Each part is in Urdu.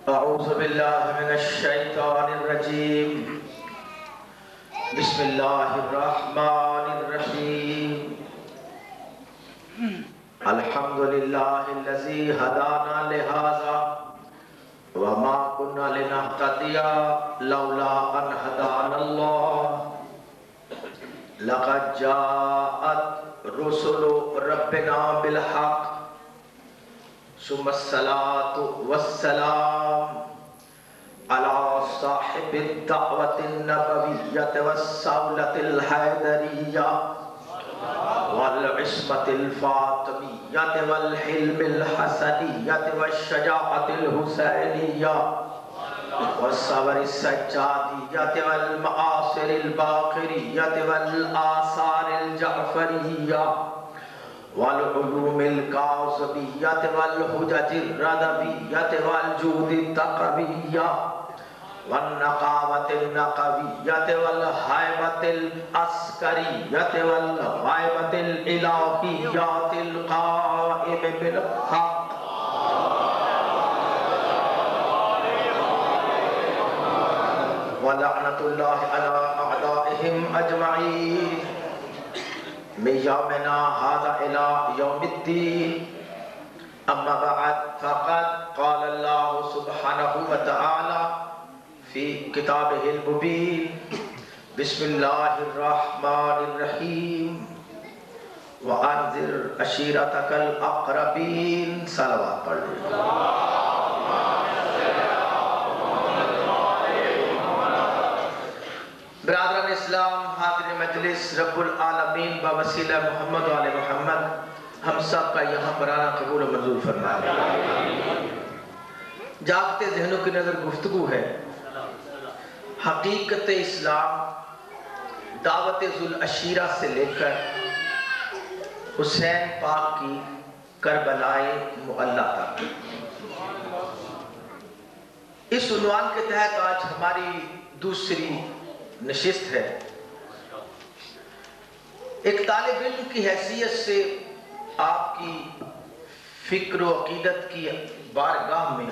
اعوذ باللہ من الشیطان الرجیم بسم اللہ الرحمن الرحیم الحمدللہ الذی ہدانا لہذا وما كنا لنهتدي لولا ان هدانا الله لقد جاءت رسل ربنا بالحق ثم الصلاة والسلام على صاحب الدعوة النبوية والصولة الحيدرية والعصمة الفاطمية والحلم الحسنية والشجاعة الحسينية والصبر السجادية والمآثر الباقرية والآثار الجعفرية والعلوم الكاظمية والحجج الردوية والجود التقوية والنقاوة النقوية والهيبة العسكرية والغيبة الإلهيات القائم بالحق ولعنة الله على أعدائهم أجمعين من يومنا هذا إلى يوم الدين أما بعد فقد قال الله سبحانه وتعالى في كتابه المبين بسم الله الرحمن الرحيم وأنذر عشيرتك الأقربين صلوات پڑھ برادران اسلام حاضر مجلس رب العالمین بوسیلہ محمد و آل محمد ہم سب کا یہاں پرانا قبول و منظور فرمائے جاگتے ذہنوں کی نظر گفتگو ہے حقیقت اسلام دعوت ذو العشیرہ سے لے کر حسین پاک کی کربلائے معلیٰ تک اس عنوان کے تحت آج ہماری دوسری نشست ہے ایک طالب علم کی حیثیت سے آپ کی فکر و عقیدت کی بارگاہ میں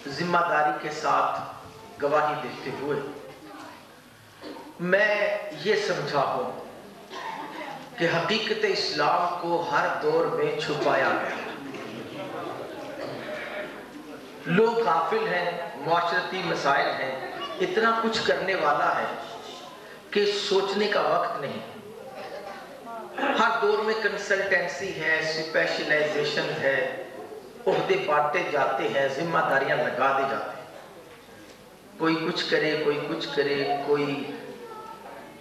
ذمہ داری کے ساتھ گواہی دیتے ہوئے میں یہ سمجھا ہوں کہ حقیقت اسلام کو ہر دور میں چھپایا گیا لوگ غافل ہیں معاشرتی مسائل ہیں اتنا کچھ کرنے والا ہے کہ سوچنے کا وقت نہیں ہر دور میں کنسلٹنسی ہے سپیشلائزیشن ہے عہدے بانٹے جاتے ہیں ذمہ داریاں لگا دی جاتے ہیں کوئی کچھ کرے کوئی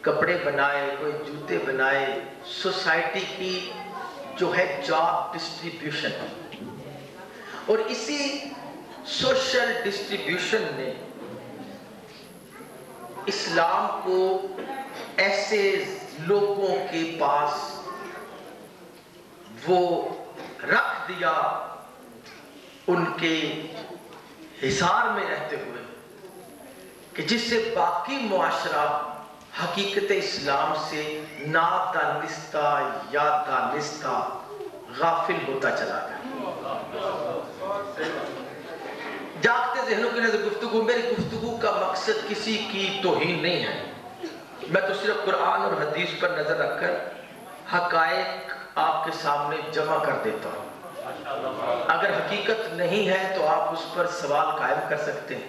کپڑے بنائے کوئی جوتے بنائے سوسائٹی کی جو ہے جاب ڈسٹریبیوشن اور اسی سوشل ڈسٹریبیوشن نے اسلام کو ایسے لوگوں کے پاس وہ رکھ دیا ان کے حصار میں رہتے ہوئے کہ جس سے باقی معاشرہ حقیقت اسلام سے نادانستہ یا دانستہ غافل ہوتا چلا گیا جاگتے ذہنوں کی نظر گفتگو میری گفتگو کا مقصد کسی کی توہین نہیں ہے میں تو صرف قرآن اور حدیث پر نظر رکھ کر حقائق آپ کے سامنے جمع کر دیتا ہوں اگر حقیقت نہیں ہے تو آپ اس پر سوال قائم کر سکتے ہیں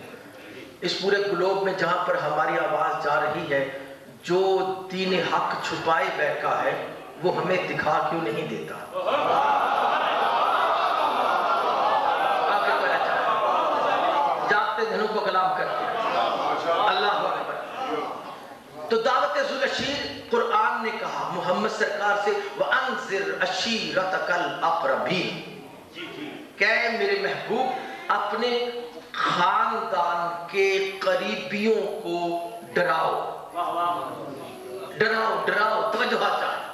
اس پورے گلوب میں جہاں پر ہماری آواز جا رہی ہے جو دین حق چھپائے بیٹھا ہے وہ ہمیں دکھا کیوں نہیں دیتا ذہنوں کو کلام کرتے ہیں اللہ اکبر تو دعوت ذو العشیر قرآن نے کہا محمد سرکار سے وَأَنذِرْ عَشِيرَتَكَ الْأَقْرَبِينَ کہ میرے محبوب اپنے خاندان کے قریبیوں کو ڈراؤ توجہ چاہیے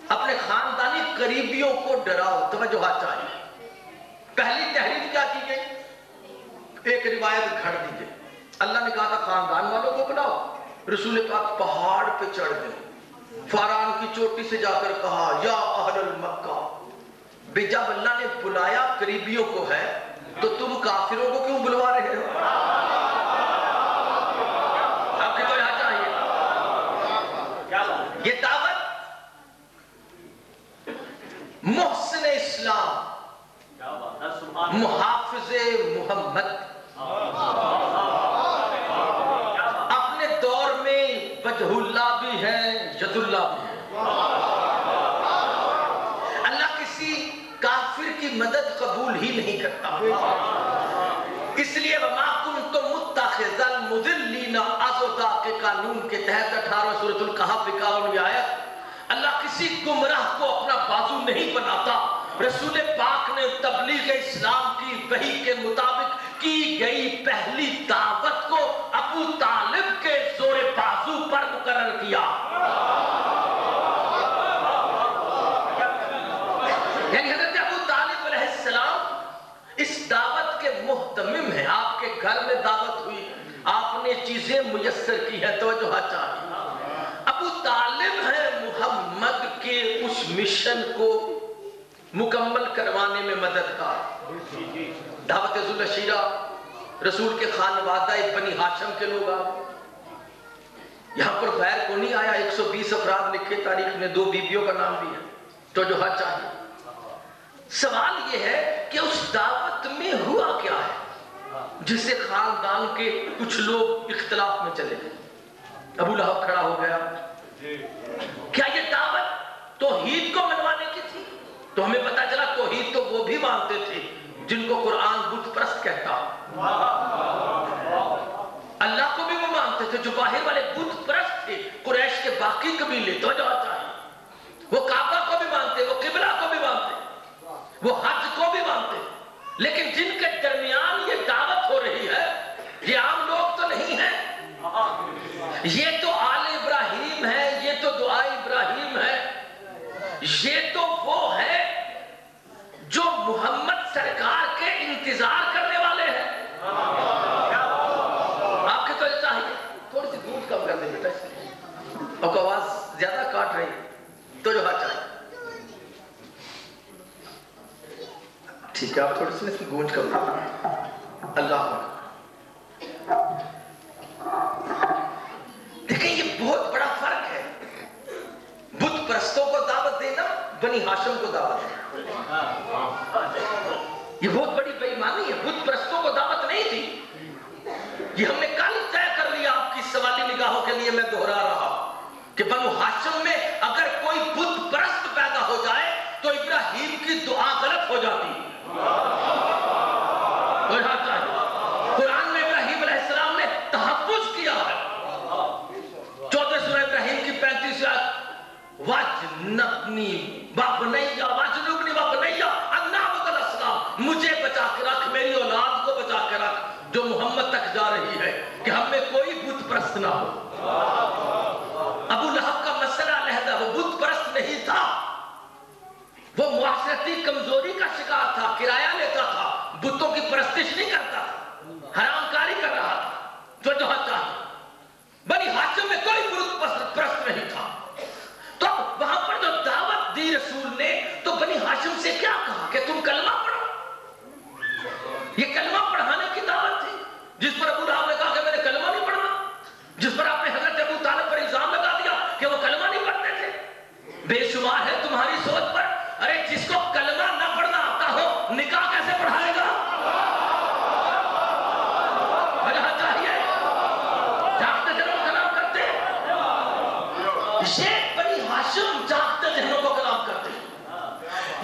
اپنے خاندانی قریبیوں کو ڈراؤ توجہ چاہیے پہلی تحریر کیا کی گئی ایک روایت گھڑ دی گئی اللہ نے کہا تھا خاندان والوں کو بلاؤ رسول پاک پہاڑ پہ چڑھ گئے فاران کی چوٹی سے جا کر کہا یا اہل المکہ جب اللہ نے بلایا قریبیوں کو ہے تو تم کافروں کو کیوں بلوا رہے ہو؟ آپ کی تو یہاں چاہیے یہ دعوت محسن اسلام محافظ محمد اپنے دور میں وجہ اللہ بھی ہے ید اللہ بھی ہے. اللہ کسی کافر کی مدد قبول ہی نہیں کرتا. اس لیے وَمَا كُنْتُمْ مُتَّخِذَ الْمُضِلِّينَ عَضُدًا کے قانون کے تحت 18 سورۃ الکہف 51 آیت اللہ کسی گمراہ کو اپنا بازو نہیں بناتا. رسول پاک نے تبلیغ اسلام کی وحی کے مطابق کی گئی پہلی دعوت کو ابو طالب کے زور بازو پر مقرر کیا. یعنی حضرت ابو طالب علیہ السلام اس دعوت کے محتمم ہیں. آپ کے گھر میں دعوت ہوئی, آپ نے چیزیں میسر کی ہیں, توجہ چاہیے. ابو طالب ہیں محمد کے اس مشن کو مکمل کروانے میں مددگار. دعوت ذوالعشیرہ رسول کے خانوادہ بنی ہاشم کے لوگ آئے. یہاں پر غیر کو نہیں آیا. 120 افراد لکھے تاریخ میں, 2 بیویوں کا نام بھی ہے. تو جو حد چاہیے. سوال یہ ہے کہ اس دعوت میں ہوا کیا ہے جس سے خاندان کے کچھ لوگ اختلاف میں چلے گئے. ابو لہب کھڑا ہو گیا. کیا یہ دعوت توحید کو منوانے کی تھی؟ تو ہمیں پتا چلا توحید تو وہ بھی مانتے تھے جن کو قرآن بت پرست کہتا. اللہ کو بھی وہ مانتے تھے جو باہر والے بت پرست تھے, قریش کے باقی قبیلے. تو جو چاہیے وہ کعبہ کو بھی مانتے, وہ قبلہ کو بھی مانتے, وہ حج کو بھی مانتے. لیکن جن کے درمیان یہ دعوت ہو رہی ہے یہ عام لوگ تو نہیں ہیں. یہ تو آل ابراہیم ہے, یہ تو دعائے ابراہیم ہے, یہ تو وہ ہے جو محمد سرکار کے انتظار کرنے والے ہیں. آپ کے تو چاہیے تھوڑی سی گونج کم کر دیں بیٹا, آپ کو آواز زیادہ کاٹ رہی ہے. تو جو چاہیے ٹھیک ہے, آپ تھوڑی سی اس کی گونج کم کر دیں. اللہ دیکھیں یہ بہت بڑا فرق ہے. بت پرستوں کو دعوت دینا, بنی ہاشم کو دعوت دینا, یہ بہت بڑی بے ایمانی ہے. بت پرستوں کو دعوت نہیں تھی. یہ ہم نے کل طے کر لیا. آپ کی سوالی نگاہوں کے لیے میں دہرا رہا کہ بنو ہاشم میں اگر کوئی بت پرست پیدا ہو جائے تو ابراہیم کی دعا غلط ہو جاتی. قرآن میں ابراہیم علیہ السلام نے تحفظ کیا ہے. 14 سورہ ابراہیم کی 35 آیت وَجْنَبْنِي وَبْنَيَّ وَجْنُبْنِي وَبْنَيَّ أَن نَعْبُدَ الْأَصْنَامَ, مجھے بچا کے رکھ, میری اولاد کو بچا کے رکھ جو محمد تک جا رہی ہے, کہ ہم میں کوئی بت پرست نہ ہو. ابو لہب کا مسئلہ علیحدہ, وہ بت پرست نہیں تھا, وہ معاشرتی کمزوری کا شکار تھا, کرایہ لیتا تھا, بتوں کی پرستش نہیں کرتا تھا, حرام کاری کر رہا تھا. جو چاہتا بنی ہاشم میں کوئی بت پرست نہیں تھا. تو وہاں پر جو دعوت دی رسول نے تو بنی ہاشم سے کیا کہا کہ تم کلمہ پڑھو. یہ کلمہ پڑھانے کی دعوت تھی. جس پر ابو لہب نے کہا کہ میں نے کلمہ نہیں پڑھنا, جس پر آپ نے حضرت ابو طالب پر الزام لگا دیا کہ وہ کلمہ نہیں پڑھتے تھے. بے شمار ہے تمہاری سوچ پر. ارے جس کو کلمہ نہ پڑھنا آتا ہو نکاح کیسے پڑھائے گا؟ چاہیے جاگتے ذہنوں کا نام کرتے. یہ بنی ہاشم جاگتے ذہنوں کو کلام کرتے.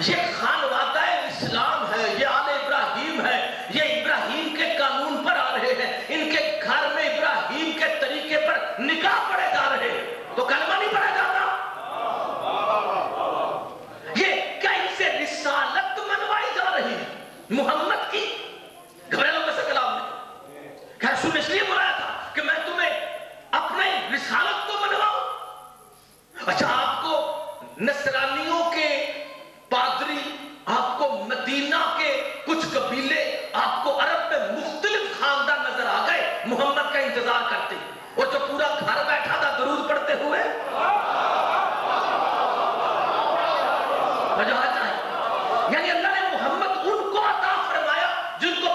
یہ خانوادہ اسلام ہے, یہ آل ابراہیم ہے, یہ ابراہیم کے قانون پر آ رہے ہیں. ان کے گھر میں ابراہیم کے طریقے پر نکاح پڑھے جا رہے ہیں, تو کلمہ نہیں پڑھا جاتا. یہ کیا ان سے رسالت منوائی جا رہی ہے محمد کی؟ گھبرائے لوگ سے کلام نہیں. کہ رسول نے اس لیے بلایا تھا کہ میں تمہیں اپنے رسالت کو منواؤں. اچھا, آپ کو نصرانیوں کے پادری, آپ کو مدینہ کے کچھ قبیلے, آپ کو عرب میں مختلف خاندان نظر آ گئے محمد کا انتظار کرتے, اور جو پورا گھر بیٹھا تھا درود پڑھتے ہوئے. یعنی اللہ نے محمد ان کو عطا فرمایا جن کو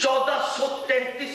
1433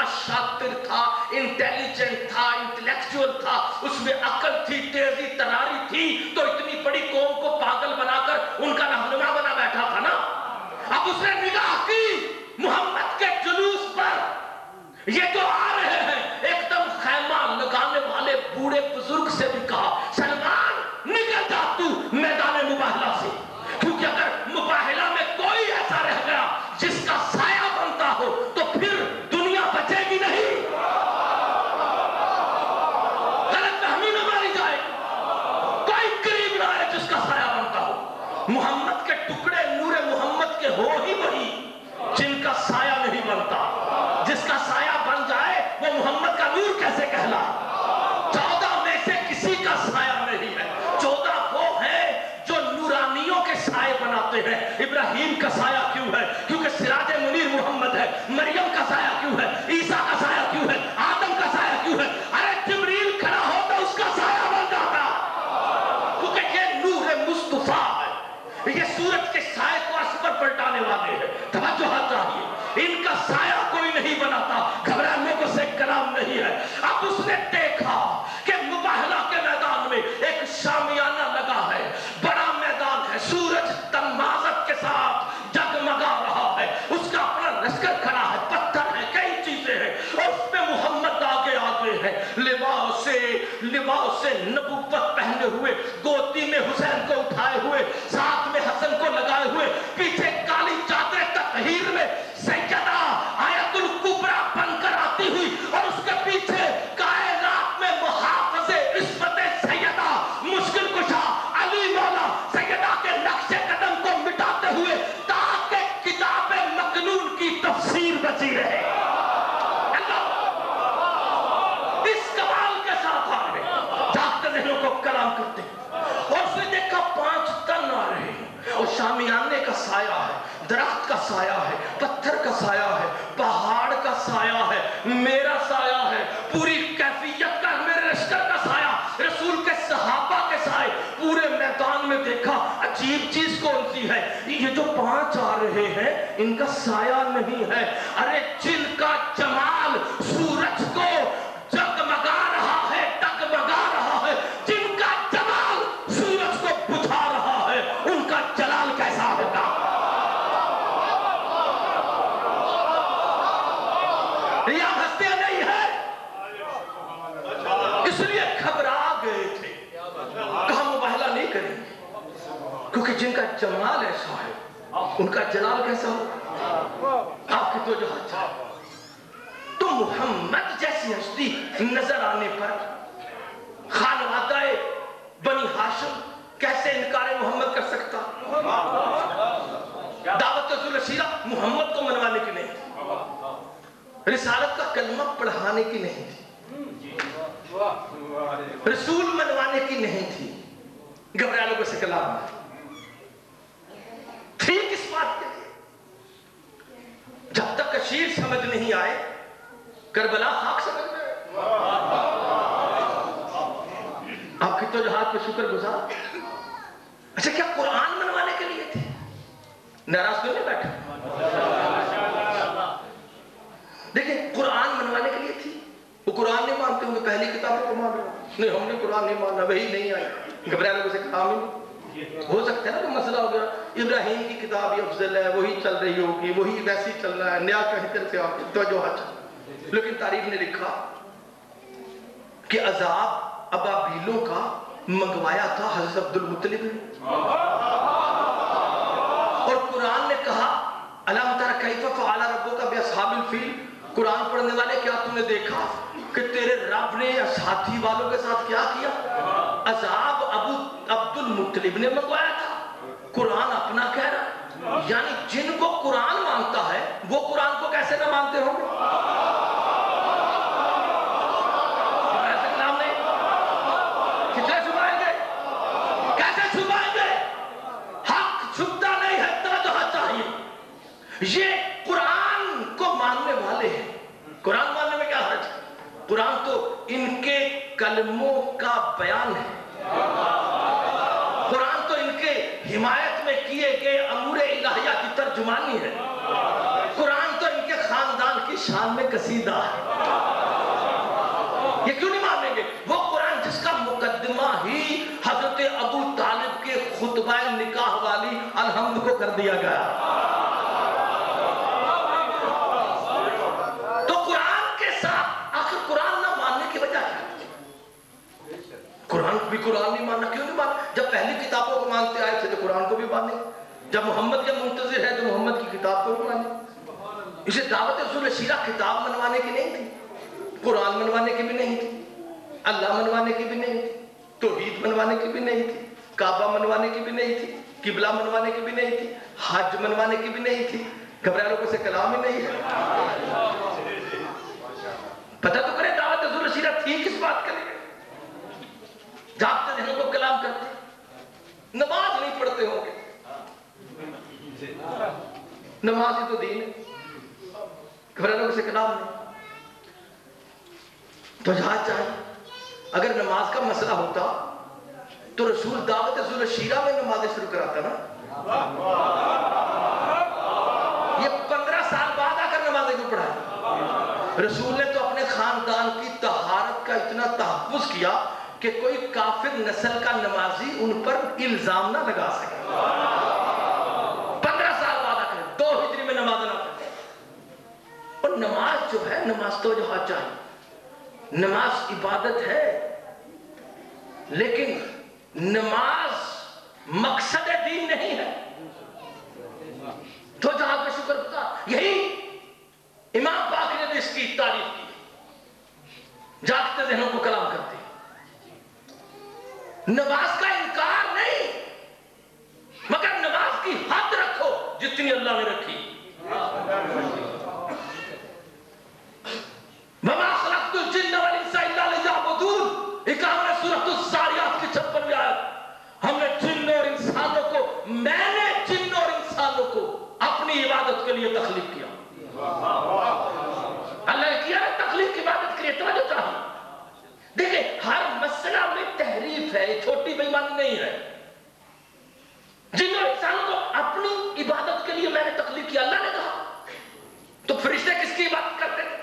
تھا، شاطر تھا، انٹیلیجنٹ تھا، انٹلیکچوئل تھا، اس میں عقل تھی، تیزی تراری تھی، تو اتنی بڑی قوم کو پاگل بنا کر ان کا رہنما بنا بیٹھا تھا نا۔ اب اس نے نگاہ کی محمد کے جلوس پر، یہ جو آ رہے ہیں، ایک دم خیمہ لگانے والے بوڑھے بزرگ سے بھی کہا سلمان نکل جا تو میدان مباہلہ سے، کیونکہ اگر مباہلہ میں کوئی ایسا رہ گیا جس کا سایہ بنتا ہو تو پھر دنیا بچے گی نہیں، غلط فہمی نہ ماری جائے، کوئی قریب نہ آئے جس کا سایہ بنتا ہو۔ محمد کے ٹکڑے نور محمد کے ہو ہی وہی جن کا سایہ نہیں بنتا، جس کا سایہ بن جائے وہ محمد کا نور کیسے کہلائے؟ 14 میں سے کسی کا سایہ نہیں ہے، 14 وہ ہیں جو نورانیوں کے سائے بناتے ہیں۔ ابراہیم کا سایہ کیوں ہے؟ کیونکہ سراج منیر محمد ہے۔ مریم کا سایہ کیوں ہے؟ عیسیٰ کا سایہ کیوں ہے؟ آدم کا سایہ کیوں ہے؟ ارے جبریل کھڑا ہو تو اس کا سایہ بن جاتا، کیونکہ یہ نور مصطفیٰ ہے، یہ سورج کے سائے کو عرش پر پلٹانے والے ہیں۔ توجہ چاہیے، ان کا سایہ کوئی نہیں بناتا، گھبرانے کو سے کلام نہیں ہے۔ اب اس نے دیکھا کہ مباہلہ کے میدان میں ایک شامیانہ لگا ہے، بڑا میدان ہے، سورج تمازت کے ساتھ جگمگا رہا ہے، اس کا اپنا لشکر کھڑا ہے، پتھر ہے، کئی چیزیں ہیں، اور اس میں محمد آگے آگے ہے، لباس نبوت پہنے ہوئے، گودی میں حسین کو اٹھائے ہوئے، ساتھ میں حسن کو لگائے ہوئے، پیچھے کالی چادر تطہیر میں سیدہ آیت الکبریٰ بن کر آتی ہوئی، اور اس کے پیچھے کائنات میں محافظ عصمت سیدہ مشکل کشا علی مولا سیدہ کے نقش قدم کو مٹاتے ہوئے تاکہ کتاب مکنون کی تفسیر بچی رہے۔ اس کمال کے ساتھ آ رہے جاگتے ذہنوں کو کلام کرتے، اور اس نے دیکھا 5 تن آ رہے ہیں، اور شامیانے کا سایہ ہے، درخت کا سایہ ہے، پتھر کا سایہ ہے، پہاڑ کا سایہ ہے، میرا سایہ ہے، پوری کیفیت کا میرے لشکر کا سایہ، رسول کے صحابہ کے سائے، پورے میدان میں دیکھا۔ عجیب چیز کون سی ہے؟ یہ جو 5 آ رہے ہیں ان کا سایہ نہیں ہے، ارے جن کا جمال سورج کو جگمگا رہا ہے، ڈگمگا رہا ہے، جن کا جمال سورج کو بجھا رہا ہے، ان کا جلال کیسا ہوگا؟ یہ ہستیاں نہیں ہے، اس لیے گھبرا گئے تھے، کہا مباہلہ نہیں کریں گے، کیونکہ جن کا جمال ایسا ہے ان کا جلال کیسا ہوگا؟ آپ کی توجہ چاہیے۔ تو محمد جیسی ہستی نظر آنے پر خانوادہ بنی ہاشم کیسے انکار محمد کر سکتا؟ دعوت رسول سیرہ محمد کو منوانے کی نہیں تھی، رسالت کا کلمہ پڑھانے کی نہیں تھی، رسول منوانے کی نہیں تھی، گھبرالوں کو سے کلام تھی کس بات کے لیے؟ جب تک کشیر سمجھ نہیں آئے کربلا خاک سمجھ میں، آپ کی تو جہاد پہ شکر گزار۔ اچھا کیا قرآن منوانے کے لیے تھے؟ ناراض کیوں نہیں بیٹھے؟ دیکھیں قرآن منوانے کے لیے تھی، وہ قرآن نہیں مانتے ہوں گے، پہلی کتابوں کو مان رہا نہیں، ہم نے قرآن نہیں ماننا، وہی نہیں آئی، گھبرانے کو سے کام ہی ہو سکتا ہے نا، کوئی مسئلہ ہو گیا، ابراہیم کی کتاب ہی افضل ہے، وہی چل رہی ہوگی، وہی ویسی چل رہا ہے، نیا کہیں طرف سے آپ کی توجہ حج۔ لیکن تاریخ نے لکھا کہ عذاب ابابیلوں کا منگوایا تھا حضرت عبد المطلب نے، اور قرآن نے کہا الم تر کیف فعل ربک باصحاب الفیل، قرآن پڑھنے والے کیا تم نے دیکھا کہ تیرے رب نے ساتھی والوں کے ساتھ کیا کیا؟ عذاب ابو عبد المطلب نے منگوایا تھا، قرآن اپنا کہہ رہا ہے، یعنی جن کو قرآن مانتا ہے وہ قرآن کو کیسے نہ مانتے ہوں گے؟ ایسے کلام نہیں، کتنے چھپائیں گے؟ کیسے چھپائیں گے؟ حق چھپتا نہیں ہے، توجہ چاہیے۔ یہ قرآن کو ماننے والے ہیں، قرآن ماننے میں کیا حرج ہے؟ قرآن تو ان کے کلموں کا بیان ہے، قرآن تو ان کے حمایت میں کیے گئے امور الہیہ کی ترجمانی ہے، قرآن تو ان کے خاندان کی شان میں قصیدہ ہے. یہ کیوں نہیں مانیں گے؟ وہ قرآن جس کا مقدمہ ہی حضرت ابو طالب کے خطبہ نکاح والی الحمد کو کر دیا گیا. تو قرآن کے ساتھ آخر قرآن نہ ماننے کی وجہ کیا؟ قرآن بھی قرآن نہیں ماننا. کیوں نہیں ماننا؟ جب پہلی کتابوں کو مانتے آئے تھے تو قرآن کو بھی مانے. جب محمد کے منتظر ہے تو محمد کی کتاب کو بھی مانے. اسے دعوت رسول شیرہ کتاب منوانے کی نہیں تھی, قرآن منوانے کی بھی نہیں تھی, اللہ منوانے کی بھی نہیں تھی, توحید منوانے کی بھی نہیں تھی, کعبہ منوانے کی بھی نہیں تھی, قبلہ منوانے کی بھی نہیں تھی, حج منوانے کی بھی نہیں تھی. گھبرائے لوگوں سے کلام ہی نہیں ہے. پتہ تو کرے دعوت رسول شیرہ تھی کس بات کے لیے؟ جاگتے ذہنوں کو کلام کرتے, نماز نہیں پڑھتے ہوں گے. نماز ہی تو دین ہے. گھبرائے لوگوں سے کلام نہیں. تو جہاں چاہیے اگر نماز کا مسئلہ ہوتا تو رسول دعوت رسول شیرہ میں نمازیں شروع کراتا نا. یہ 15 سال بعد آ کر نمازیں کیوں پڑھائی؟ رسول نے تو اپنے خاندان کی طہارت کا اتنا تحفظ کیا کہ کوئی کافر نسل کا نمازی ان پر الزام نہ لگا سکے. 15 سال بعد آ کر 2 ہجری میں نماز نہ پڑھتے. اور نماز جو ہے, نماز تو جہاں چاہیے, نماز عبادت ہے, لیکن نماز مقصد دین نہیں ہے. تو جہاں کا شکر گزار, یہی امام پاک نے اس کی تعریف کی. جاگتے ذہنوں کو کلام کرتے, نماز کا انکار نہیں, مگر نماز کی حد رکھو جتنی اللہ نے رکھی. وَمَا خَلَقْتُ الْجِنَّ وَالْإِنسَ إِلَّا لِيَعْبُدُونِ 51 سورۃ الذاریات کی 56ویں آیت. ہم نے جن اور انسانوں کو, میں نے جن اور انسانوں کو اپنی عبادت کے لیے تخلیق کیا. اللہ نے کیا ہے تخلیق عبادت کے لیے. توجہ چاہیے. دیکھیں ہر مسئلہ میں تحریف ہے, یہ چھوٹی بے ایمانی نہیں ہے. جن اور انسانوں کو اپنی عبادت کے لیے میں نے تخلیق کیا, اللہ نے کہا. تو فرشتے کس کی عبادت کرتے ہیں؟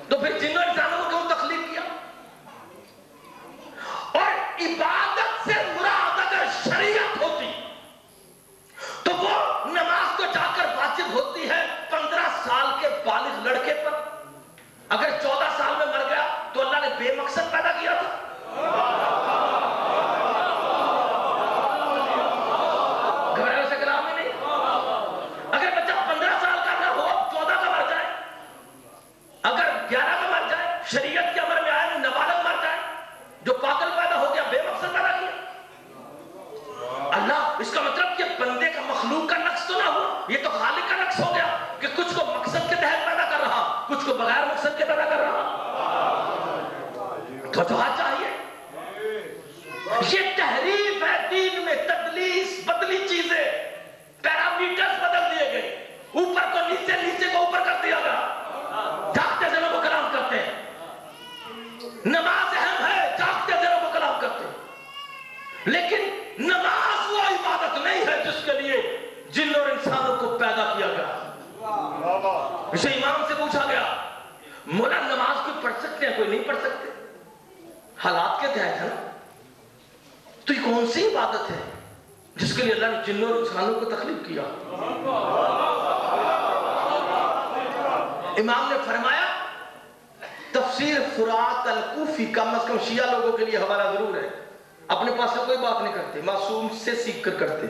تو پھر جن اور انسانوں کو کیوں تخلیق کیا؟ اور عبادت سے مراد اگر شریعت ہوتی تو وہ نماز تو جا کر واجب ہوتی ہے 15 سال کے بالغ لڑکے پر. اگر 14 سال میں مر گیا تو اللہ نے بے مقصد پیدا کیا تھا. گھبرانے سے کلام ہی نہیں. اگر بچہ 15 سال کا نہ ہو 14 کا مر جائے, اگر 11 کا مر جائے, شریعت کے امر میں آئے نابالغ مر جائے, جو پاگل پیدا ہو گیا, بے مقصد پیدا کیا. اللہ اس کا مطلب کہ بندے کا مخلوق کا نقص تو نہ ہو, یہ تو خالق کا نقص ہو گیا کہ کچھ کو مقصد کے تحت پیدا کر رہا, کچھ کو بغیر مقصد کے پیدا کر رہا. تو جہاں چاہیے یہ تحریف ہے دین میں, تدلیس, بدلی چیزیں, پیرامیٹرز بدل دیے گئے, اوپر کو نیچے, نیچے کو اوپر کر دیا گیا. جاگتے ذہنوں کو کلام کرتے ہیں. نماز اہم ہے, جاگتے ذہنوں کو کلام کرتے ہیں, لیکن نماز وہ عبادت نہیں ہے جس کے لیے جن اور انسانوں کو پیدا کیا گیا. اسے امام سے پوچھا گیا, مولا نماز کوئی پڑھ سکتے ہیں, کوئی نہیں پڑھ سکتے, حالات کے تحت ہے نا, تو یہ کون سی عبادت ہے جس کے لیے اللہ نے جن اور انسانوں کو تخلیق کیا؟ امام نے فرمایا, تفسیر فرات الکوفی کم از کم شیعہ لوگوں کے لیے حوالہ ضرور ہے, اپنے پاس سے کوئی بات نہیں کرتے, معصوم سے سیکھ کر کرتے.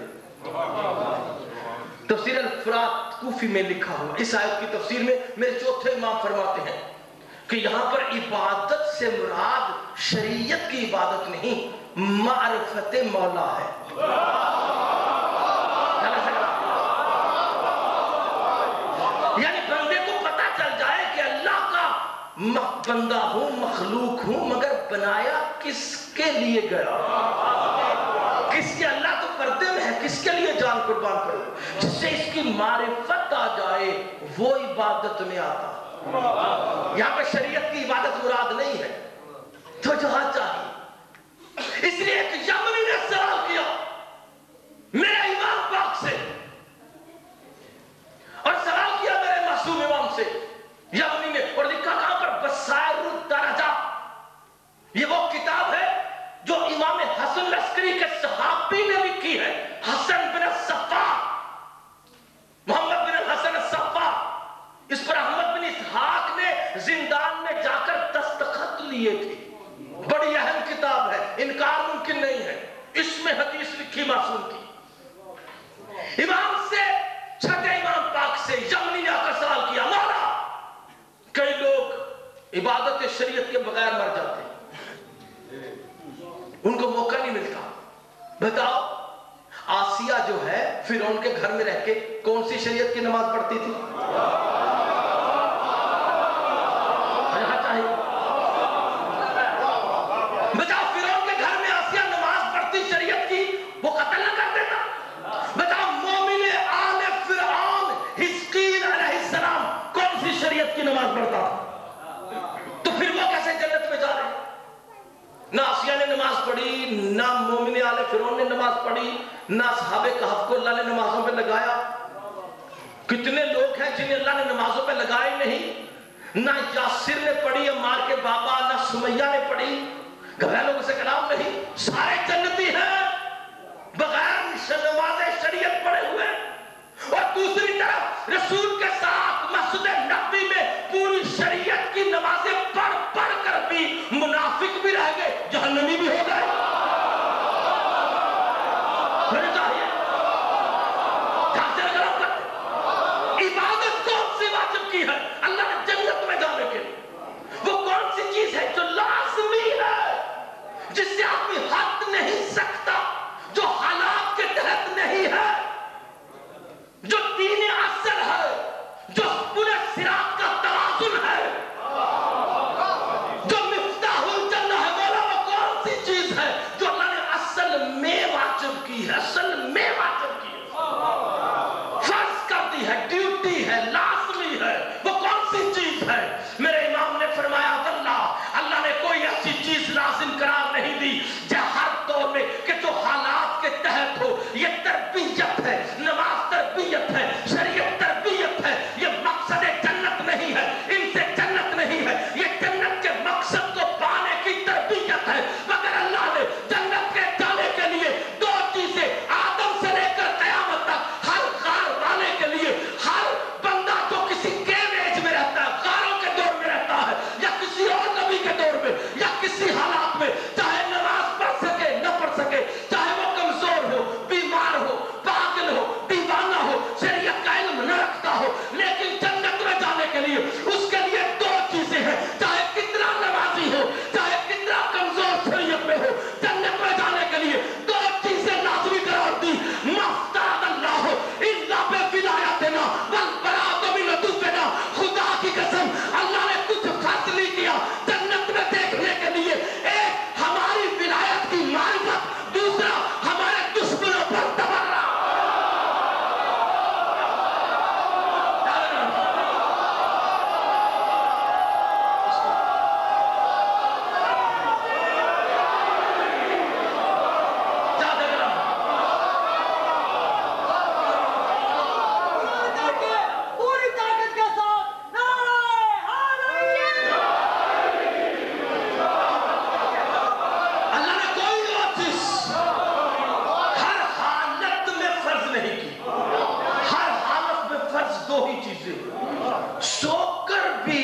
تفسیر الفرات کوفی میں لکھا ہوا اس آیت کی تفسیر میں میرے چوتھے امام فرماتے ہیں کہ یہاں پر عبادت سے مراد شریعت کی عبادت نہیں, معرفت مولا ہے. یعنی بندے کو پتا چل جائے کہ اللہ کا بندہ ہوں, مخلوق ہوں, مگر بنایا کس کے لیے گیا, کس کے, اللہ تو پردے میں ہے, کس کے لیے جان قربان کرو, جس سے اس کی معرفت آ جائے وہ عبادت میں آتا. یہاں پہ شریعت کی عبادت مراد نہیں ہے. تو جہاں چاہیے, اس لیے ایک یمنی نے سوال کیا میرے امام پاک سے, اور سوال کیا میرے کی یہ تھی. بڑی اہم کتاب ہے, انکار ممکن نہیں ہے. اس میں حدیث لکھی معصوم کی. امام سے, چھٹے امام پاک سے یمنیہ کا سوال کیا, مولا کئی لوگ عبادت شریعت کے بغیر مر جاتے ہیں, ان کو موقع نہیں ملتا, بتاؤ آسیہ جو ہے فرعون کے گھر میں رہ کے کون سی شریعت کی نماز پڑھتی تھی؟ بتاؤ فرعون کے گھر میں آسیہ نماز پڑھتی شریعت کی, وہ قتل نہ کر دیتا؟ بتاؤ مومن آل فرعون حزقیل علیہ السلام کون سی شریعت کی نماز پڑھتا؟ تو پھر وہ کیسے جنت میں جا رہے ہیں؟ نہ آسیہ نے نماز پڑھی, نہ مومن آل فرعون نے نماز پڑھی, نہ اصحاب کہف کو اللہ نے نمازوں پہ لگایا. کتنے لوگ ہیں جنہیں اللہ نے نمازوں پہ لگائے نہیں. نہ یاسر نے پڑھی عمار کے بابا, نہ سمیہ نے پڑھی. گھریلوں سے کلام نہیں, سارے جنتی ہیں بغیر نماز شریعت پڑھے ہوئے. اور دوسری طرف رسول کے ساتھ مسجد نبوی میں پوری شریعت کی نمازیں پڑھ پڑھ کر بھی منافق بھی رہ گئے, جہنمی بھی ہو گئے. عبادت کون سی واجب کی ہے اللہ نے جنت میں جانے کے لیے؟ وہ کون سی چیز ہے جو لازمی ہے, جس سے آدمی ہٹ نہیں سکتا, جو حالات کے تحت نہیں ہے, جو دین اصل ہے, جو پورے صراط کا توازن ہے, جو مفتاح الجنہ ہے. مولا وہ کون سی چیز ہے جو اللہ نے اصل میں واجب کی ہے, اصل میں واجب کی ہے, فرض کر دی ہے, ڈیوٹی ہے, لازمی ہے, وہ کون سی چیز ہے؟ میرے امام نے فرمایا اللہ نے کوئی ایسی چیز لازم قرار نہیں دی جو ہر دور میں کہ جو حالات کے تحت ہو. یہ تربیت ہے, نماز تربیت ہے, شریعت تربیت ہے. یہ مقصد جنت نہیں ہے, ان سے جنت نہیں ہے, یہ جنت کے مقصد کو پانے کی تربیت ہے. مگر اللہ نے جنت کے جانے کے لیے دو چیزیں آدم سے لے کر قیامت تک ہر غار والے کے لیے, ہر بندہ جو کسی کیویج میں رہتا ہے, غاروں کے دور میں رہتا ہے, یا کسی اور نبی کے دور میں, یا کسی حالات میں, چاہے نماز پڑھ سکے نہ پڑھ سکے, چاہے وہ کمزور ہو, بیمار ہو, پاگل ہو, دیوانہ ہو, شریعت کا علم نہ رکھتا ہو, لیکن جنت میں جانے کے لیے اس کے لیے دو چیزیں ہیں. چاہے کتنا نمازی ہو, چاہے کتنا کمزور شریعت میں ہو, جنت میں جانے کے لیے دو چیزیں لازمی قرار دی. مفتاد اللہ الا بولایتنا والبراءۃ من عدونا. خدا کی قسم اللہ نے کچھ فرض نہیں کیا جنت میں دیکھنے کے لیے. ایک ہماری ولایت کی معرفت, دوسرا ہمارے دشمنوں پر تبرہ. پوری طاقت کے ساتھ اللہ نے کوئی اور چیز ہر حالت میں فرض نہیں کی. ہر حالت میں فرض دو ہی چیزیں, سو کر بھی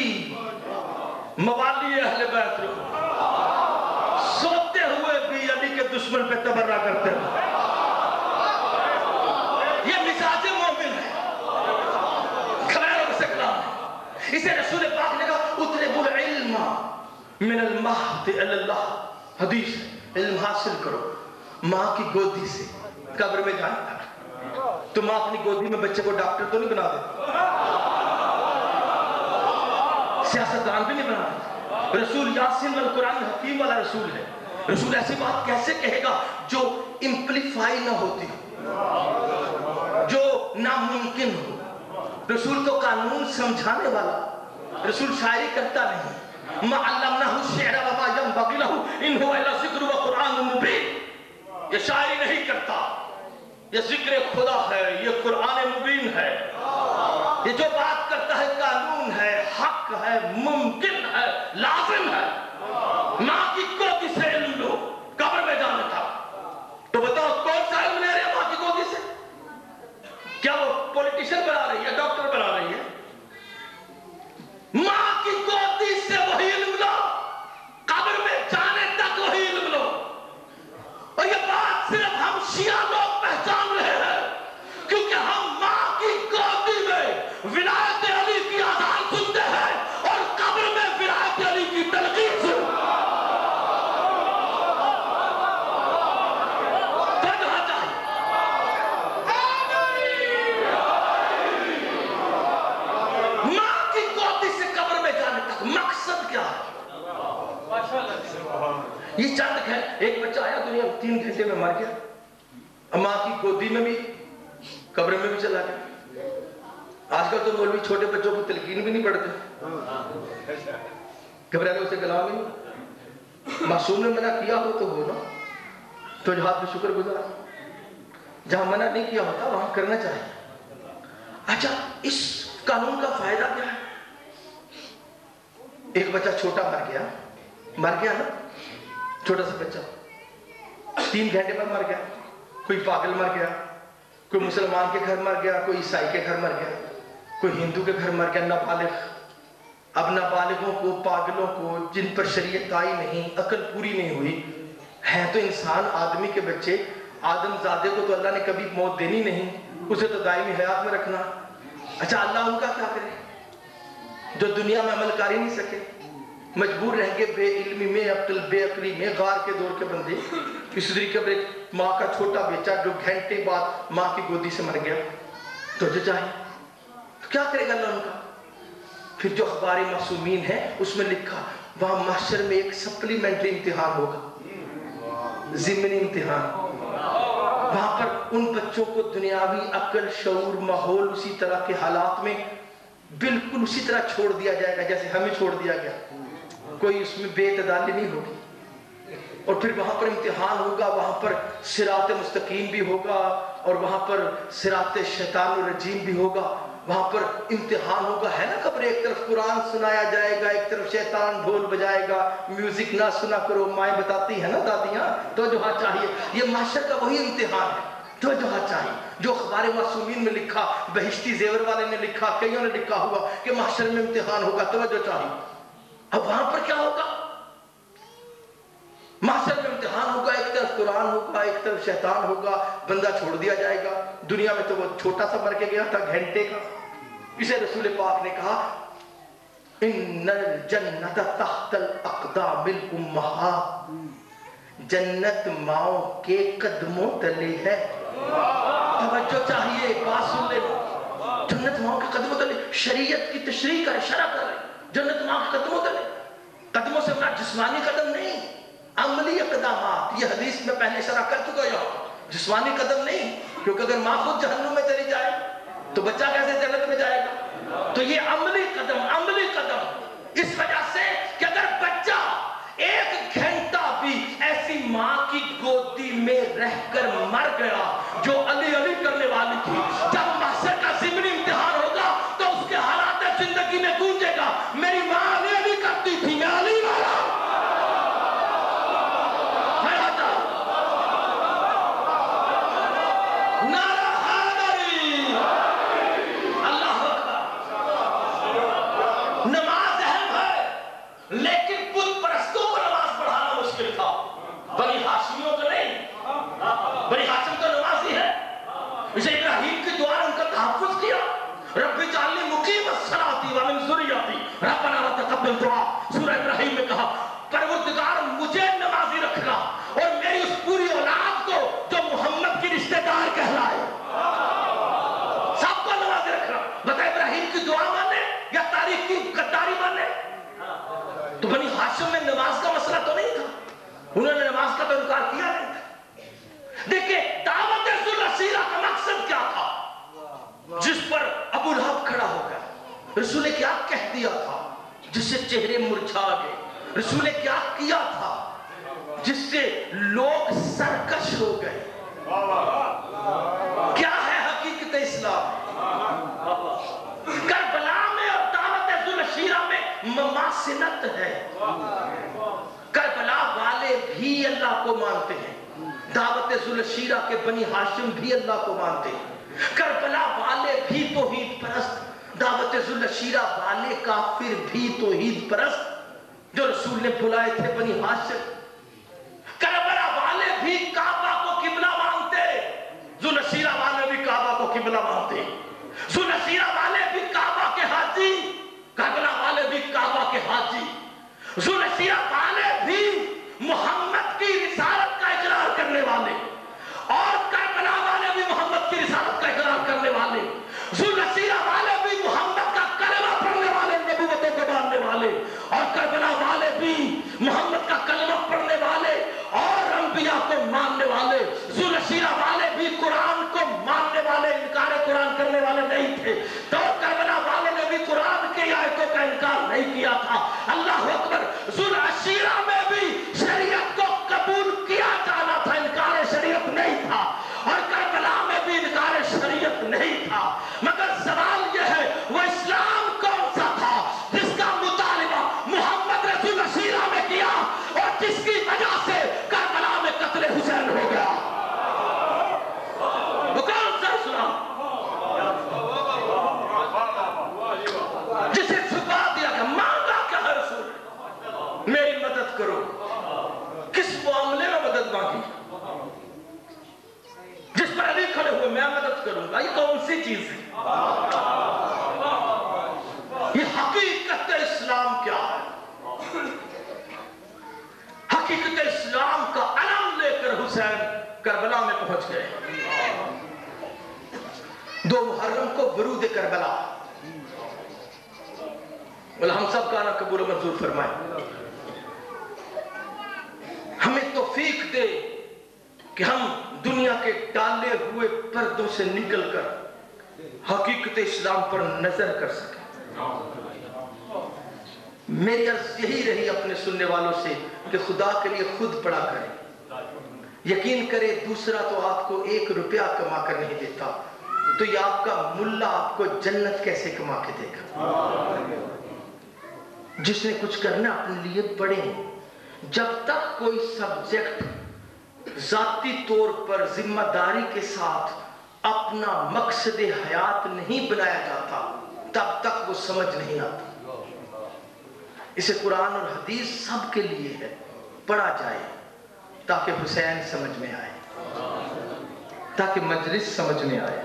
موالی اہل بیت رہو, سوتے ہوئے بھی علی کے دشمن پہ تبرہ کرتے ہو. یہ مزاج مومن ہے, خبروں سے کلام ہے. اسے رسول پاک نے کہا اطلب العلم من المہد الی اللہ. حدیث ہے, علم حاصل کرو ماں کی گودی سے قبر میں جانے تک. تو ماں اپنی گودی میں بچے کو ڈاکٹر تو نہیں بنا دیتی, سیاستدان بھی نہیں بنا دیتی. رسول یاسین والقرآن حکیم والا رسول ہے. رسول ایسی بات کیسے کہے گا جو امپلیفائی نہ ہوتی ہو, جو ناممکن ہو. رسول تو قانون سمجھانے والا, رسول شاعری کرتا نہیں. ما علمناه الشعر وما ينبغي له ان هو الا ذکر وقرآن مبین. یہ شاعری نہیں کرتا, یہ ذکر خدا ہے, یہ قرآن مبین ہے. یہ جو بات کرتا ہے قانون ہے, حق ہے, ممکن ہے, لازم ہے. ماں کی گودی سے علم لو قبر میں جانے تھا. تو بتاؤ کون سا علم لے رہے ہیں ماں کی گودی سے؟ کیا وہ پولیٹیشن بنا رہی ہے, ڈاکٹر بنا رہی ہے؟ ماں کی گودی سے وہی علم لو, یہ چند ہے. ایک بچہ آیا دنیا میں 3 گھنٹے میں مر گیا. ماں کی گودی میں بھی قبر میں بھی چلا گیا. آج کل تو مولوی چھوٹے بچوں کو تلقین بھی نہیں پڑھتے. گھبرانے اسے کلام ہی نہیں. معصوم نے منع کیا ہو تو ہو نا, تو جہاد میں شکر گزار. جہاں منع نہیں کیا ہوتا وہاں کرنا چاہیے. اچھا اس قانون کا فائدہ کیا ہے؟ ایک بچہ چھوٹا مر گیا نا, چھوٹا سا بچہ 3 گھنٹے میں مر گیا. کوئی پاگل مر گیا, کوئی مسلمان کے گھر مر گیا, کوئی عیسائی کے گھر مر گیا, کوئی ہندو کے گھر مر گیا. نابالغ. اب نابالغوں کو, پاگلوں کو, جن پر شریعت آئی نہیں, عقل پوری نہیں ہوئی ہے, تو انسان آدمی کے بچے آدم زادے کو تو اللہ نے کبھی موت دینی نہیں, اسے تو دائمی حیات میں رکھنا. اچھا اللہ ان کا کیا کرے جو دنیا میں عمل کر ہی نہیں سکے, مجبور رہیں گے بے علمی میں, عقل بے عقلی میں. غار کے دور کے بندے اس طریقے پر ایک ماں کا چھوٹا بیٹا جو گھنٹے بعد ماں کی گودی سے مر گیا, تو جو چاہے تو کیا کرے گا اللہ ان کا؟ پھر جو اخبار معصومین ہے اس میں لکھا وہاں محشر میں ایک سپلیمنٹری امتحان ہوگا, ضمنی امتحان. وہاں پر ان بچوں کو دنیاوی عقل, شعور, ماحول اسی طرح کے حالات میں بالکل اسی طرح چھوڑ دیا جائے گا جیسے ہمیں چھوڑ دیا گیا. کوئی اس میں بے اعتدالی نہیں ہوگی. اور پھر وہاں پر امتحان ہوگا, وہاں پر صراط مستقیم بھی ہوگا, اور وہاں پر صراط شیطان الرجیم بھی ہوگا. وہاں پر امتحان ہوگا, ہے نا قبر. ایک طرف قرآن سنایا جائے گا, ایک طرف شیطان ڈھول بجائے گا. میوزک نہ سنا کرو, مائیں بتاتی ہے نا دادیاں, تو جو ہاں چاہیے. یہ معاشر کا وہی امتحان ہے, تو جو ہاں چاہیے. جو اخبار معصومین میں لکھا, بہشتی زیور والے نے لکھا, کئیوں نے لکھا ہوا کہ معاشر میں امتحان ہوگا, تو جو چاہیے. اب وہاں پر کیا ہوگا؟ معاشر میں امتحان ہوگا, ایک طرف قرآن ہوگا, ایک طرف شیطان ہوگا. بندہ چھوڑ دیا جائے گا. دنیا میں تو وہ چھوٹا سا مر کے گیا تھا, گھنٹے کا. اسے رسول پاک نے کہا ان الجنت تحت الاقدام الامہات, جنت ماؤں کے قدموں تلے ہے. توجہ چاہیے, بات سن لے. جنت ماؤں کے قدموں تلے, شریعت کی تشریح کر, شرح کر. جنت ماؤں کے قدموں تلے. قدموں سے مراد جسمانی قدم نہیں, عملی اقدامات. یہ حدیث میں پہلے شرح کر چکا یہاں. جسمانی قدم نہیں, کیونکہ اگر ماں خود جہنم میں چلی جائے تو بچہ کیسے جنت میں جائے گا؟ تو یہ عملی قدم, عملی قدم. اس وجہ سے کہ اگر بچہ 1 گھنٹہ بھی ایسی ماں کی گودی میں رہ کر مر گیا جو علی علی کرنے والی تھی, جب محشر کا ضمنی امتحان ہوگا تو اس کے حالات زندگی میں گونجے گا میری ماں علی علی کرتی تھی, میں علی والا. بنی ہاشم کا نمازی ہے, اسے ابراہیم کی دعا ان کا تحفظ کیا. رب اجعلنی مقیم الصلاۃ ومن ذریتی ربنا لا تقبل دعا. سورہ ابراہیم میں کہا پروردگار مجھے نمازی رکھنا اور میری اس پوری اولاد کو جو محمد کی رشتہ دار کہلائے, سب کو نمازی رکھنا. بتا ابراہیم کی دعا مانے یا تاریخ کی غداری مانے؟ تو بنی ہاشم میں نماز کا مسئلہ تو نہیں تھا, انہوں نے نماز کا تو انکار کیا نہیں تھا. دیکھیں دعوت ذوالرسیلہ کا مقصد کیا تھا, جس پر ابو لہب کھڑا ہو گیا. رسول کیا کہہ دیا تھا جس سے چہرے مرجھا گئے؟ رسول کیا کیا تھا جس سے لوگ سرکش ہو گئے؟ کیا ہے حقیقت اسلام؟ کربلا میں اور دعوت ذوالرسیلہ میں مماثلت ہے. کربلا والے بھی اللہ کو مانتے ہیں, دعوت ذوالرسیلہ کے بنی ہاشم بھی اللہ کو مانتے ہیں. کربلا والے بھی توحید پرست, دعوت ذوالرسیلہ والے کافر بھی توحید پرست جو رسول نے بلائے تھے بنی ہاشم. کربلا والے بھی کعبہ کو قبلہ مانتے, ذوالرسیلہ والے بھی کعبہ کو قبلہ مانتے. ذوالرسیلہ والے بھی کعبہ کے حاجی, کربلا والے بھی کعبہ کے حاجی. ذوالرسیلہ والے بھی محمد کی رسالت کا اقرار کرنے والے, اور کربلا والے بھی محمد کی رسالت کا اقرار کرنے والے. ذوالرسیلہ والے بھی محمد کا کلمہ پڑھنے والے, نبوتوں کو ماننے والے, اور کربلا والے بھی محمد کا کلمہ پڑھنے والے پہنچ گئے. 2 محرم کو برود کربلا. بولا ہم سب کا نا قبول و منظور فرمائے. ہمیں توفیق دے کہ ہم دنیا کے ڈالے ہوئے پردوں سے نکل کر حقیقت اسلام پر نظر کر سکیں. میری عرض یہی رہی اپنے سننے والوں سے کہ خدا کے لیے خود پڑھا کریں. یقین کرے دوسرا تو آپ کو 1 روپیہ کما کر نہیں دیتا, تو یہ آپ کا ملا آپ کو جنت کیسے کما کے دے گا؟ جس نے کچھ کرنا اپنے لیے پڑھیں. جب تک کوئی سبجیکٹ ذاتی طور پر ذمہ داری کے ساتھ اپنا مقصد حیات نہیں بنایا جاتا تب تک وہ سمجھ نہیں آتا. اسے قرآن اور حدیث سب کے لیے ہے, پڑھا جائے تاکہ حسین سمجھ میں آئے, تاکہ مجلس سمجھ میں آئے,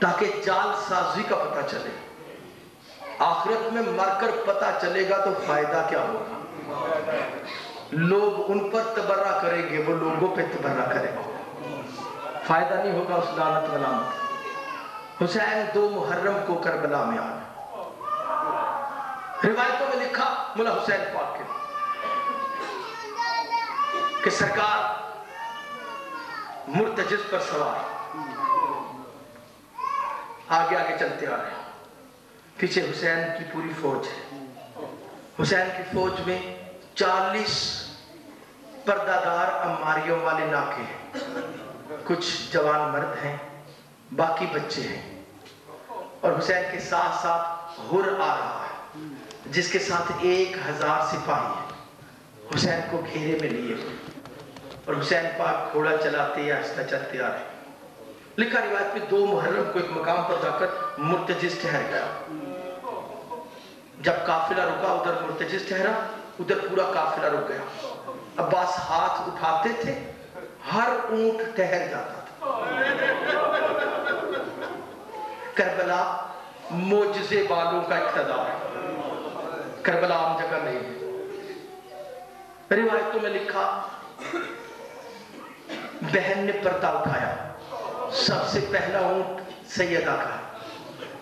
تاکہ جال سازی کا پتہ چلے. آخرت میں مر کر پتہ چلے گا تو فائدہ کیا ہوگا؟ لوگ ان پر تبرہ کریں گے, وہ لوگوں پہ تبرہ کریں گے, فائدہ نہیں ہوگا اس لعنت ملامت. حسین 2 محرم کو کربلا میں آئے. روایتوں میں لکھا مولا حسین پاک کے کہ سرکار مرتجز پر سوار آگے آگے چلتے آ رہے ہیں. پیچھے حسین کی پوری فوج ہے. حسین کی فوج میں 40 پردہ دار اماریوں والے ناکے ہیں. کچھ جوان مرد ہیں, باقی بچے ہیں. اور حسین کے ساتھ ساتھ حر آ رہا ہے جس کے ساتھ 1000 سپاہی ہیں. حسین کو گھیرے میں لیے اور حسین پاک گھوڑا چلاتے آہستہ چلتے آ رہے. لکھا روایت میں 2 محرم کو ایک مقام پر جا کر مرتجز ٹھہر گیا. جب قافلہ رکا ادھر مرتجز ٹھہرا, ادھر پورا قافلہ رک گیا. عباس ہاتھ اٹھاتے تھے, ہر اونٹ ٹھہر جاتا تھا. کربلا معجزے والوں کا اقتدار ہے. کربلا عام جگہ نہیں ہے. روایتوں میں لکھا بہن نے پردہ اٹھایا. سب سے پہلا اونٹ سیدہ کا.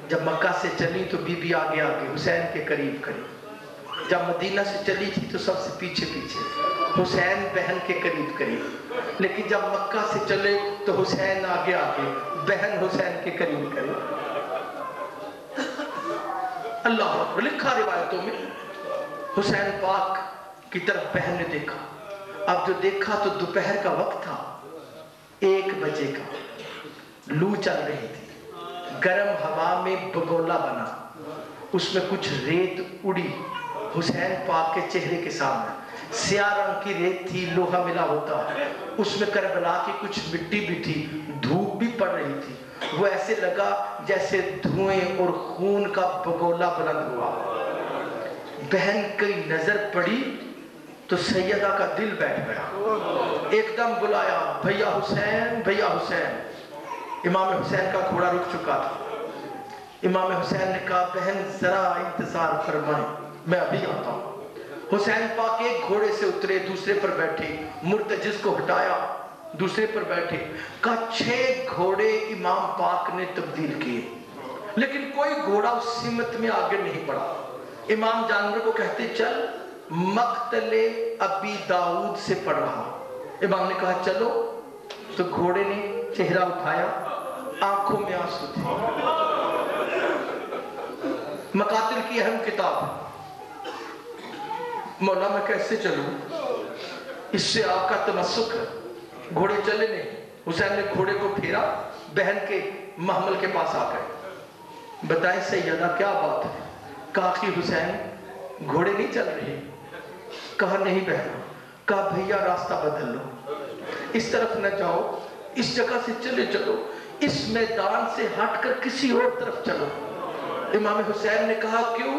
جب مکہ سے چلی تو بی بی آگے آگے حسین کے قریب قریب. جب مدینہ سے چلی تھی تو سب سے پیچھے پیچھے, حسین بہن کے قریب قریب. لیکن جب مکہ سے چلے تو حسین آگے آگے, بہن حسین کے قریب قریب. اللہ اکبر. لکھا روایتوں میں حسین پاک کی طرف بہن نے دیکھا. اب جو دیکھا تو دوپہر کا وقت تھا, 1 بجے کا. لو چل رہی تھی, گرم ہوا میں بگولا بنا, اس میں کچھ ریت اڑی حسین پاک کے چہرے کے سامنے. سیاہ رنگ کی ریت تھی, لوہا ملا ہوتا ہے. اس میں کربلا کی کچھ مٹی بھی تھی, دھوپ بھی پڑ رہی تھی. وہ ایسے لگا جیسے دھوئیں اور خون کا بگولا بلند ہوا. بہن کی نظر پڑی تو سیدہ کا دل بیٹھ گیا. ایک دم بلایا, بھیا حسین, بھیا حسین. امام حسین کا گھوڑا رک چکا تھا. امام حسین نے کہا بہن ذرا انتظار فرمائیں, میں ابھی آتا ہوں. حسین پاک ایک گھوڑے سے اترے, دوسرے پر بیٹھے, مرتجز کو ہٹایا, دوسرے پر بیٹھے. کہا 6 گھوڑے امام پاک نے تبدیل کیے, لیکن کوئی گھوڑا اس سمت میں آگے نہیں بڑھا. امام جانور کو کہتے چل مقتل ابی داؤد سے پڑھ رہا. امام نے کہا چلو, تو گھوڑے نے چہرہ اٹھایا, آنکھوں میں آنسو تھے. مقاتل کی اہم کتاب. مولا میں کیسے چلوں, اس سے آپ کا تمسک ہے. گھوڑے چلے نہیں. حسین نے گھوڑے کو پھیرا, بہن کے محمل کے پاس آ گئے. بتائیں سیدہ کیا بات ہے؟ کہا کہ حسین گھوڑے نہیں چل رہے. کہا نہیں بہن. کہا بھیا راستہ بدل لو, اس طرف نہ جاؤ, اس جگہ سے چلے چلو, اس میدان سے ہٹ کر کسی اور طرف چلو. امام حسین نے کہا کیوں؟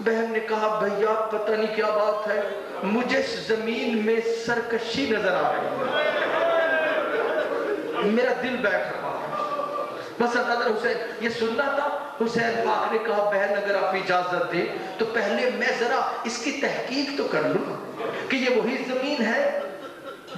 بہن نے کہا بھیا پتہ نہیں کیا بات ہے, مجھے زمین میں سرکشی نظر آ رہی ہے, میرا دل بیٹھ رہا ہے. بس حضرت حسین یہ سننا تھا. حسین پاک نے کہا بہن اگر آپ اجازت دیں تو پہلے میں ذرا اس کی تحقیق تو کر لوں کہ یہ وہی زمین ہے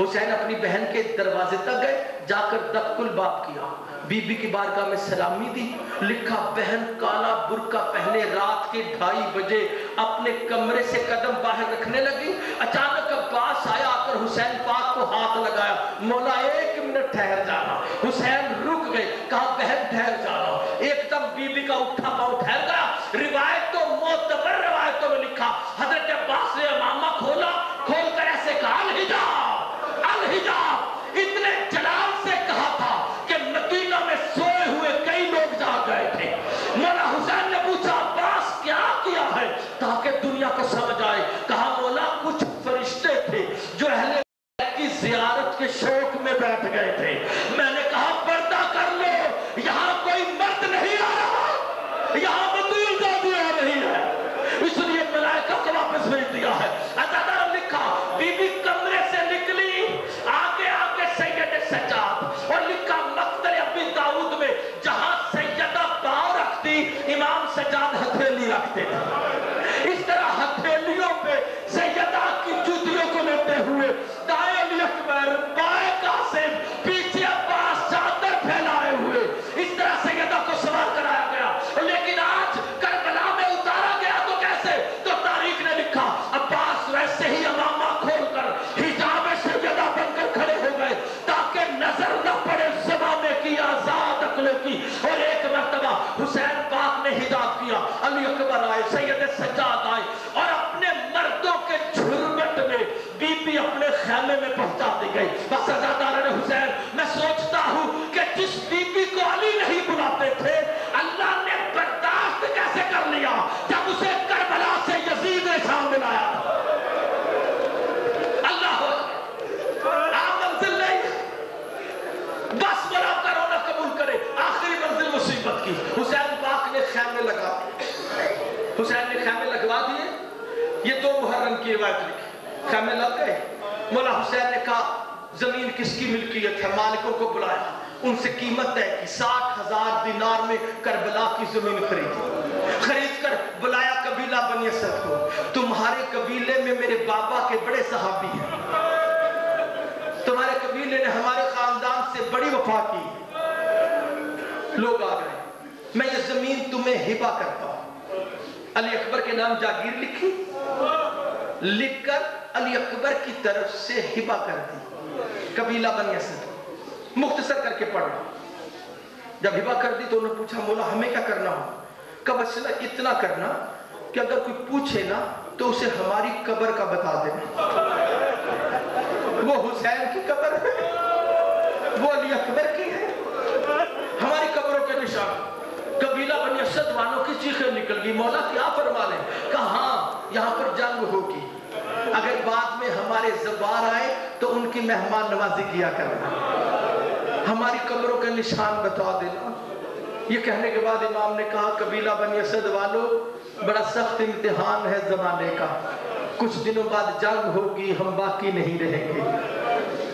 حسین اپنی بہن کے دروازے تک گئے، جا کر دق الباب کیا، بی بی کی بارگاہ میں سلامی دی، لکھا بہن کالا برقع پہنے رات کے 2:30 بجے اپنے کمرے سے قدم باہر رکھنے لگی۔ اچانک عباس آیا، آ کر حسین پاک کو ہاتھ لگایا، مولا 1 منٹ ٹھہر جانا۔ حسین رک گئے، کہا بہن ٹھہر جانا۔ ایک دم بی بی کا اٹھا پاؤں ٹھہر گیا۔ روایتوں معتبر روایتوں میں لکھا حضرت عباس نے امامہ کھولا، کھول کر ایسے کہا الحجاب الحجاب، اتنے جلال سے کہا تھا کہ مدینہ میں سوئے ہوئے کئی لوگ جاگ گئے تھے۔ مولا حسین نے پوچھا عباس کیا کیا ہے تاکہ دنیا کو سمجھ آئے؟ کہا مولا کچھ فرشتے تھے جو اہل بیت کی زیارت کے شوق میں بیٹھ گئے تھے، میں نے کہا پردہ کر لو، یہاں کوئی مرد نہیں آ رہا، یہاں بطول زادی آ رہی ہے، اس لیے ملائکہ کو واپس بھیج دیا ہے۔ عزادار لکھا بی بی کمرے سے نکلی، آگے آگے سید سجاد، اور لکھا مقتل ابی داؤد میں جہاں سیدہ پاؤں رکھتی امام سجاد ہتھیلی رکھتے تھے، اس طرح ہتھیلیوں پہ سیدہ کی جوتیوں کو لیتے ہوئے دائیں علی اکبر، بائیں قاسم، پیچھے عباس چادر پھیلائے ہوئے اس طرح سیدہ کو سوار کرایا گیا۔ لیکن آج کربلا میں اتارا گیا تو کیسے؟ تو تاریخ نے لکھا عباس ویسے ہی امامہ کھول کر حجاب سیدہ بن کر کھڑے ہو گئے تاکہ نظر نہ پڑے زمانے کی آزاد عقلوں کی۔ اور ایک مرتبہ حسین پاک نے حجاب کیا، علی اکبر آئے، سید سجاد آئے، اور اپنے مردوں کے جھرمٹ میں بی بی اپنے خیمے میں پہنچا دی گئی۔ بس عزادار حسین، میں سوچتا ہوں کہ جس بی بی کو علی نہیں بلاتے تھے اللہ نے برداشت کیسے کر لیا جب اسے کربلا سے یزید نے شام ملایا تھا۔ اللہ آپ منزل نہیں، بس بڑا کرونا قبول کرے، آخری منزل مصیبت کی۔ حسین پاک نے خیمے لگا، حسین نے خیمے لگوا دیے، یہ 2 محرم کی روایت لکھی، خیمے لگ گئے۔ مولا حسین نے کہا زمین کس کی ملکیت ہے، مالکوں کو بلایا، ان سے قیمت طے کی، 60,000 دینار میں کربلا کی زمین خرید کر بلایا قبیلہ بنی اسد کو، تمہارے قبیلے میں میرے بابا کے بڑے صحابی ہیں، تمہارے قبیلے نے ہمارے خاندان سے بڑی وفا کی، لوگ آ گئے، میں یہ زمین تمہیں ہبہ کرتا ہوں۔ علی اکبر کے نام جاگیر لکھی، لکھ کر علی اکبر کی طرف سے ہبہ کر دی، قبیلہ بنی اسد، مختصر کر کے پڑھا۔ جب ہبہ کر دی تو انہوں نے پوچھا مولا ہمیں کیا کرنا ہو؟ کہا بس اتنا کرنا کہ اگر کوئی پوچھے نا تو اسے ہماری قبر کا بتا دینا، وہ حسین کی قبر ہے، وہ علی اکبر کی ہے، ہماری قبروں کے نشان۔ قبیلہ بنی اسد والوں کی چیخیں نکل گئی، مولا کیا فرما لیں؟ کہا ہاں یہاں پر جنگ ہوگی، اگر بعد میں ہمارے زبار آئے تو ان کی مہمان نوازی کیا کرنا، ہماری قبروں کا نشان بتا دینا۔ یہ کہنے کے بعد امام نے کہا قبیلہ بنی اسد والوں بڑا سخت امتحان ہے زمانے کا، کچھ دنوں بعد جنگ ہوگی، ہم باقی نہیں رہیں گے،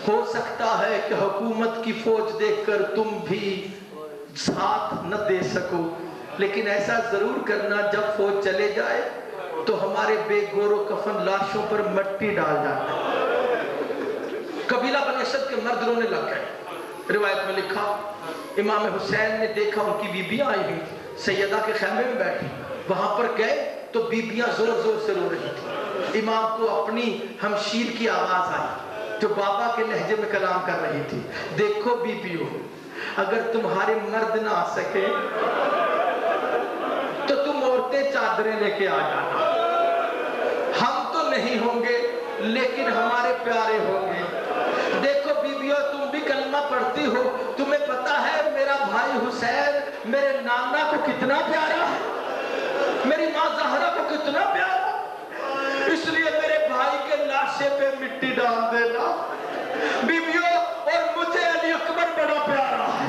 ہو سکتا ہے کہ حکومت کی فوج دیکھ کر تم بھی ساتھ نہ دے سکو، لیکن ایسا ضرور کرنا جب فوج چلے جائے تو ہمارے بے گور و کفن لاشوں پر مٹی ڈال جانا۔ قبیلہ بنی اسد کے مرد رونے لگ گئے، روایت میں لکھا امام حسین نے دیکھا ان کی بیبیاں آئی ہوئی سیدہ کے خیمے میں بیٹھی، وہاں پر گئے تو بیبیاں زور زور سے رو رہی تھی، امام کو اپنی ہمشیر کی آواز آئی جو بابا کے لہجے میں کلام کر رہی تھی، دیکھو بیبیوں اگر تمہارے مرد نہ آ سکے تو تم عورتیں چادریں لے کے آ جانا، ہم تو نہیں ہوں گے لیکن ہمارے پیارے ہوں گے، دیکھو بیبیوں تم بھی کلمہ پڑھتی ہو، تمہیں پتا ہے میرا بھائی حسین میرے نانا کو کتنا پیارا ہے، میری ماں زہرا کو کتنا پیارا، اس لیے میرے بھائی کے لاشے پہ مٹی ڈال دینا، بیبیوں اور مجھے علی اکبر بڑا پیارا ہے،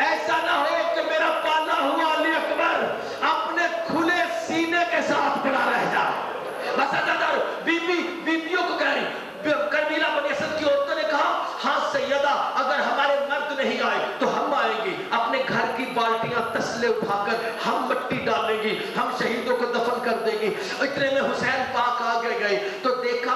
ایسا نہ ہو کہ میرا پالا ہوا علی اکبر اپنے کھلے سینے کے ساتھ پڑا رہ جائے۔ بس ادھر بیبیوں کو کہہ رہی، قبیلہ بنی اسد کی عورتوں نے کہا ہاں سیدہ اگر ہمارے مرد نہیں آئے تو ہم آئیں گے، اپنے گھر کی بالٹیاں تسلے اٹھا کر ہم مٹی ڈالیں گی، ہم شہیدوں کو دفن کر دیں گے۔ اتنے میں حسین پاک آگے گئے تو دیکھا